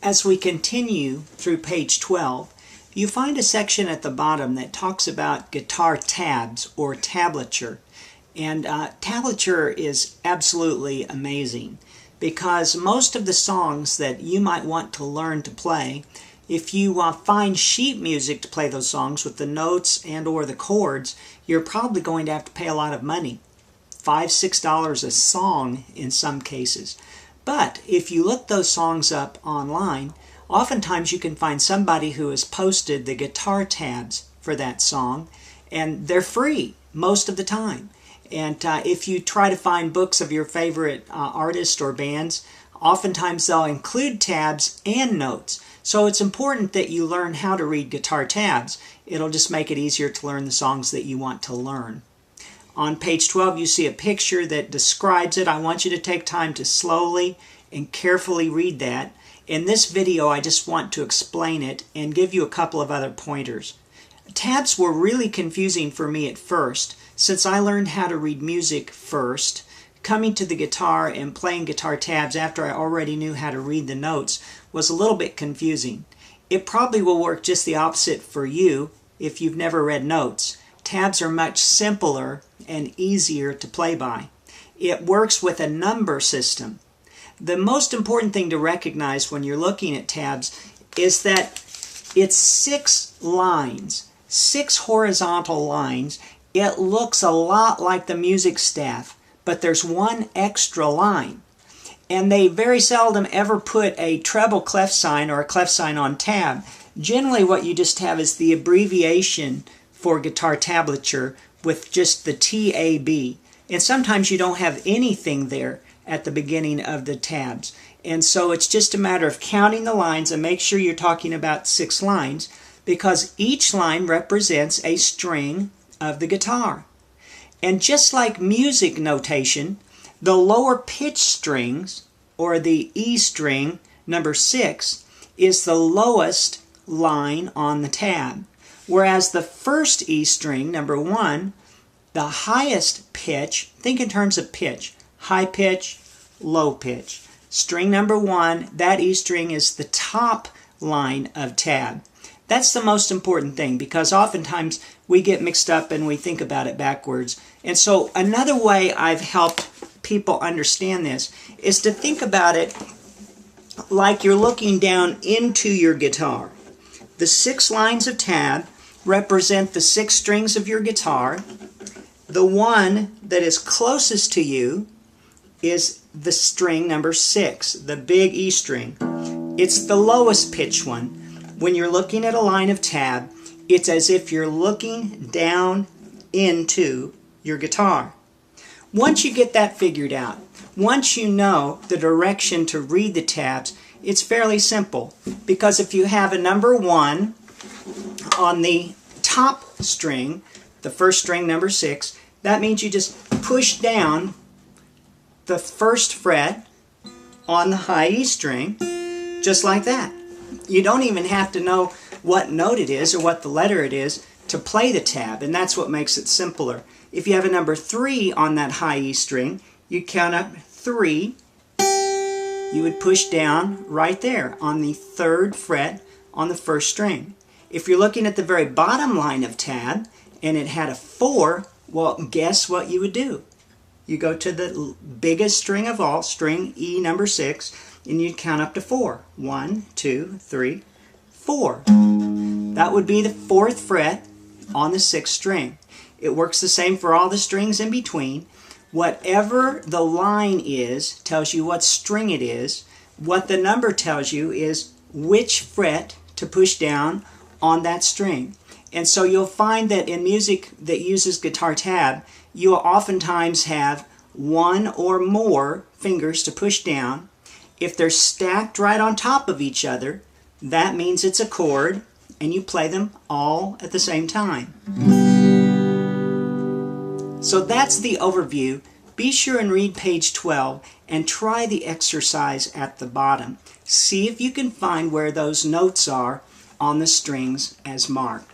As we continue through page 12, you find a section at the bottom that talks about guitar tabs or tablature. And tablature is absolutely amazing because most of the songs that you might want to learn to play, if you find sheet music to play those songs with the notes and or the chords, you're probably going to have to pay a lot of money. $5, $6 a song in some cases. But if you look those songs up online, oftentimes you can find somebody who has posted the guitar tabs for that song, and they're free most of the time. And if you try to find books of your favorite artists or bands, oftentimes they'll include tabs and notes. So it's important that you learn how to read guitar tabs. It'll just make it easier to learn the songs that you want to learn. On page 12 you see a picture that describes it. I want you to take time to slowly and carefully read that. In this video I just want to explain it and give you a couple of other pointers. Tabs were really confusing for me at first since I learned how to read music first. Coming to the guitar and playing guitar tabs after I already knew how to read the notes was a little bit confusing. It probably will work just the opposite for you if you've never read notes. Tabs are much simpler and easier to play by. It works with a number system. The most important thing to recognize when you're looking at tabs is that it's 6 lines, 6 horizontal lines. It looks a lot like the music staff, but there's one extra line. And they very seldom ever put a treble clef sign or a clef sign on tab. Generally what you just have is the abbreviation for guitar tablature with just the TAB. And sometimes you don't have anything there at the beginning of the tabs. And so it's just a matter of counting the lines and make sure you're talking about 6 lines because each line represents a string of the guitar. And just like music notation, the lower pitch strings, or the E string, number 6, is the lowest line on the tab. Whereas the first E string, number 1, the highest pitch, think in terms of pitch, high pitch, low pitch. String number 1, that E string is the top line of tab. That's the most important thing because oftentimes we get mixed up and we think about it backwards. And so another way I've helped people understand this is to think about it like you're looking down into your guitar. The 6 lines of tab represent the 6 strings of your guitar. The one that is closest to you is the string number 6, the big E string. It's the lowest pitch one. When you're looking at a line of tab, it's as if you're looking down into your guitar. Once you get that figured out, once you know the direction to read the tabs, it's fairly simple. Because if you have a number 1 on the top string, the first string, number 6, that means you just push down the first fret on the high E string, just like that. You don't even have to know what note it is or what the letter it is to play the tab, and that's what makes it simpler. If you have a number 3 on that high E string, you count up 3. You would push down right there on the 3rd fret on the first string. If you're looking at the very bottom line of tab and it had a 4, well, guess what you would do? You go to the biggest string of all, string E number 6, and you'd count up to 4. 1, 2, 3, 4. That would be the 4th fret on the 6th string. It works the same for all the strings in between. Whatever the line is tells you what string it is. What the number tells you is which fret to push down on that string. And so you'll find that in music that uses guitar tab, you'll oftentimes have 1 or more fingers to push down. If they're stacked right on top of each other, that means it's a chord, and you play them all at the same time. So that's the overview. Be sure and read page 12 and try the exercise at the bottom. See if you can find where those notes are on the strings as marked.